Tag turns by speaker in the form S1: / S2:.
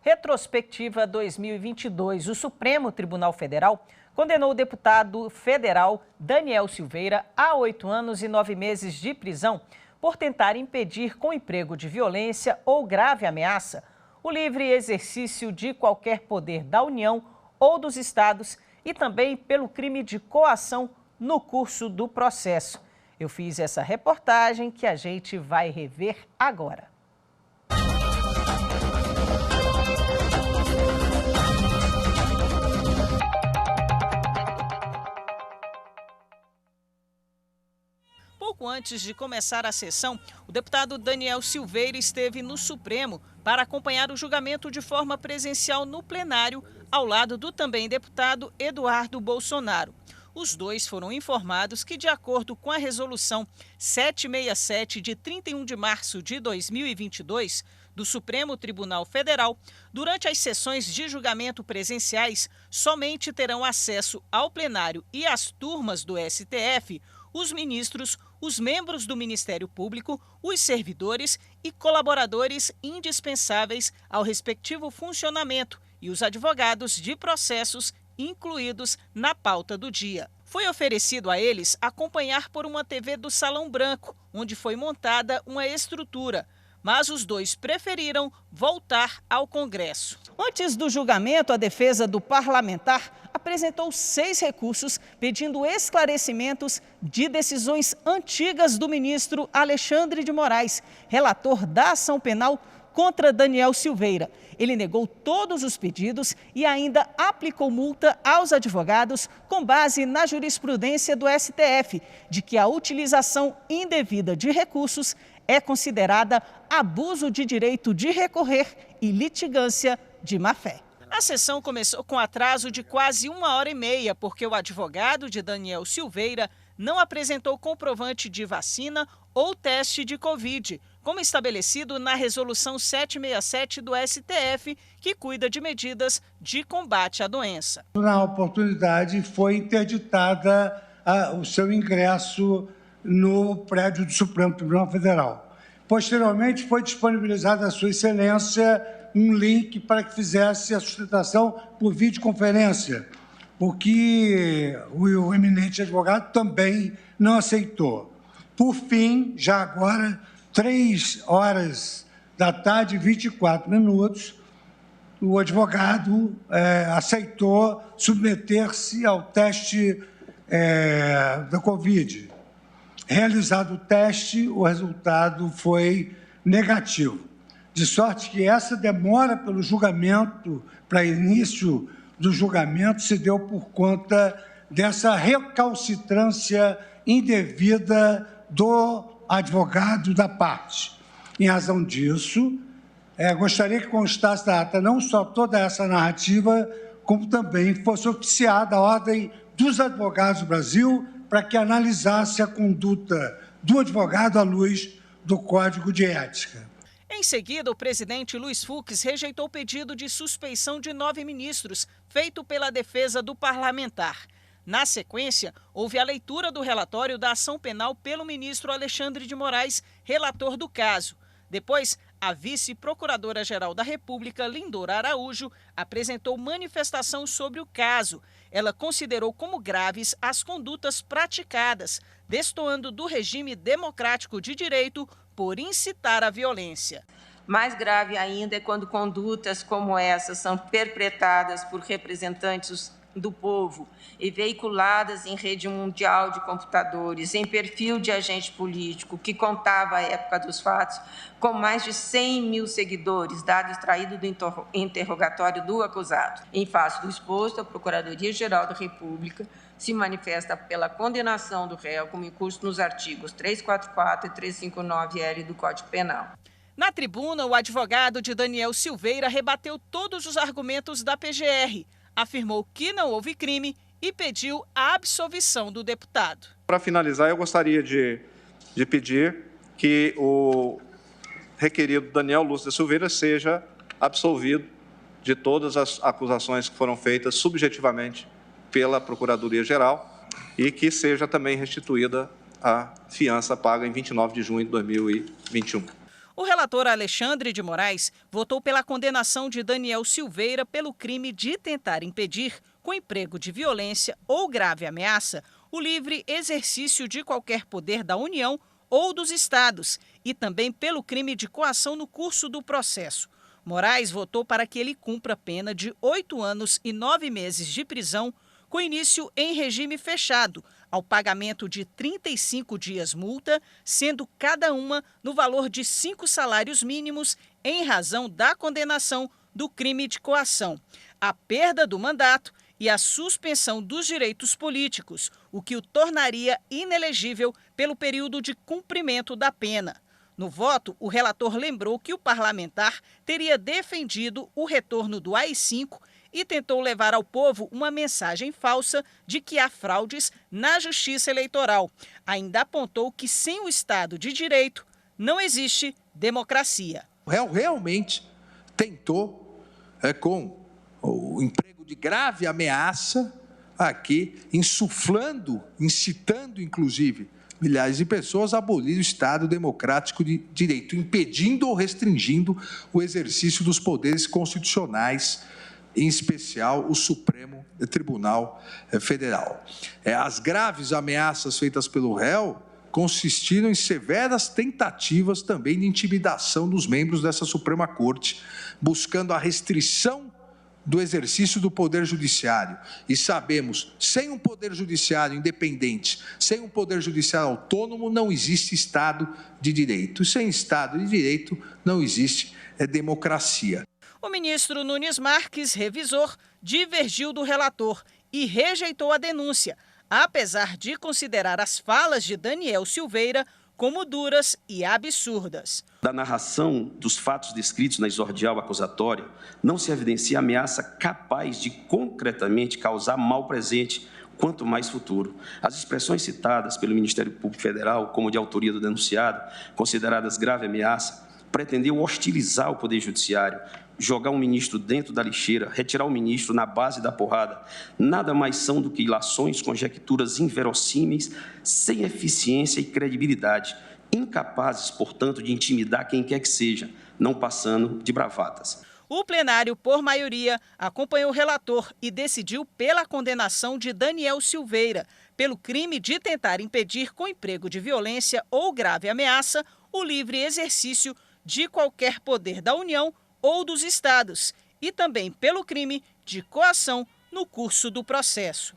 S1: Retrospectiva 2022. O Supremo Tribunal Federal condenou o deputado federal Daniel Silveira a 8 anos e 9 meses de prisão por tentar impedir, com emprego de violência ou grave ameaça, o livre exercício de qualquer poder da União ou dos estados e também pelo crime de coação no curso do processo. Eu fiz essa reportagem que a gente vai rever agora. Pouco antes de começar a sessão, o deputado Daniel Silveira esteve no Supremo para acompanhar o julgamento de forma presencial no plenário, ao lado do também deputado Eduardo Bolsonaro. Os dois foram informados que, de acordo com a resolução 767 de 31 de março de 2022 do Supremo Tribunal Federal, durante as sessões de julgamento presenciais, somente terão acesso ao plenário e às turmas do STF os ministros, os membros do Ministério Público, os servidores e colaboradores indispensáveis ao respectivo funcionamento e os advogados de processos incluídos na pauta do dia. Foi oferecido a eles acompanhar por uma TV do Salão Branco, onde foi montada uma estrutura, mas os dois preferiram voltar ao Congresso. Antes do julgamento, a defesa do parlamentar apresentou 6 recursos pedindo esclarecimentos de decisões antigas do ministro Alexandre de Moraes, relator da ação penal contra Daniel Silveira. Ele negou todos os pedidos e ainda aplicou multa aos advogados com base na jurisprudência do STF, de que a utilização indevida de recursos é considerada abuso de direito de recorrer e litigância de má-fé. A sessão começou com atraso de quase 1h30, porque o advogado de Daniel Silveira não apresentou comprovante de vacina ou teste de Covid, como estabelecido na Resolução 767 do STF, que cuida de medidas de combate à doença.
S2: Na oportunidade, foi interditada o seu ingresso no prédio do Supremo Tribunal Federal. Posteriormente, foi disponibilizado à Sua Excelência um link para que fizesse a sustentação por videoconferência, o que o eminente advogado também não aceitou. Por fim, já agora, 3h da tarde, 24 minutos, o advogado aceitou submeter-se ao teste da Covid. Realizado o teste, o resultado foi negativo. De sorte que essa demora pelo julgamento, para início do julgamento, se deu por conta dessa recalcitrância indevida do advogado da parte. Em razão disso, gostaria que constasse da ata não só toda essa narrativa, como também fosse oficiada a ordem dos advogados do Brasil para que analisasse a conduta do advogado à luz do Código de Ética.
S1: Em seguida, o presidente Luiz Fux rejeitou o pedido de suspeição de 9 ministros, feito pela defesa do parlamentar. Na sequência, houve a leitura do relatório da ação penal pelo ministro Alexandre de Moraes, relator do caso. Depois, a vice-procuradora-geral da República, Lindora Araújo, apresentou manifestação sobre o caso. Ela considerou como graves as condutas praticadas, destoando do regime democrático de direito por incitar a violência.
S3: Mais grave ainda é quando condutas como essas são perpetradas por representantes do povo e veiculadas em rede mundial de computadores, em perfil de agente político, que contava à época dos fatos com mais de 100 mil seguidores, dado extraído do interrogatório do acusado. Em face do exposto, a Procuradoria-Geral da República se manifesta pela condenação do réu, como em curso nos artigos 344 e 359-L do Código Penal.
S1: Na tribuna, o advogado de Daniel Silveira rebateu todos os argumentos da PGR, afirmou que não houve crime e pediu a absolvição do deputado.
S4: Para finalizar, eu gostaria de pedir que o requerido Daniel Lúcio da Silveira seja absolvido de todas as acusações que foram feitas subjetivamente pela Procuradoria-Geral e que seja também restituída a fiança paga em 29 de junho de 2021.
S1: O relator Alexandre de Moraes votou pela condenação de Daniel Silveira pelo crime de tentar impedir, com emprego de violência ou grave ameaça, o livre exercício de qualquer poder da União ou dos Estados e também pelo crime de coação no curso do processo. Moraes votou para que ele cumpra pena de 8 anos e 9 meses de prisão, com início em regime fechado, ao pagamento de 35 dias multa, sendo cada uma no valor de 5 salários mínimos em razão da condenação do crime de coação, a perda do mandato e a suspensão dos direitos políticos, o que o tornaria inelegível pelo período de cumprimento da pena. No voto, o relator lembrou que o parlamentar teria defendido o retorno do AI-5 e tentou levar ao povo uma mensagem falsa de que há fraudes na justiça eleitoral. Ainda apontou que sem o Estado de Direito não existe democracia.
S5: O réu realmente tentou, com o emprego de grave ameaça, aqui, insuflando, incitando, inclusive, milhares de pessoas a abolir o Estado democrático de direito, impedindo ou restringindo o exercício dos poderes constitucionais, em especial o Supremo Tribunal Federal. As graves ameaças feitas pelo réu consistiram em severas tentativas também de intimidação dos membros dessa Suprema Corte, buscando a restrição do exercício do Poder Judiciário. E sabemos, sem um Poder Judiciário independente, sem um Poder Judiciário autônomo, não existe Estado de Direito. E sem Estado de Direito, não existe democracia.
S1: O ministro Nunes Marques, revisor, divergiu do relator e rejeitou a denúncia, apesar de considerar as falas de Daniel Silveira como duras e absurdas.
S6: Da narração dos fatos descritos na exordial acusatória, não se evidencia ameaça capaz de concretamente causar mal presente, quanto mais futuro. As expressões citadas pelo Ministério Público Federal, como de autoria do denunciado, consideradas grave ameaça, pretendeu hostilizar o Poder Judiciário, jogar um ministro dentro da lixeira, retirar o ministro na base da porrada, nada mais são do que ilações, conjecturas inverossímeis, sem eficiência e credibilidade, incapazes, portanto, de intimidar quem quer que seja, não passando de bravatas.
S1: O plenário, por maioria, acompanhou o relator e decidiu pela condenação de Daniel Silveira, pelo crime de tentar impedir com emprego de violência ou grave ameaça o livre exercício de qualquer poder da União ou dos Estados, e também pelo crime de coação no curso do processo.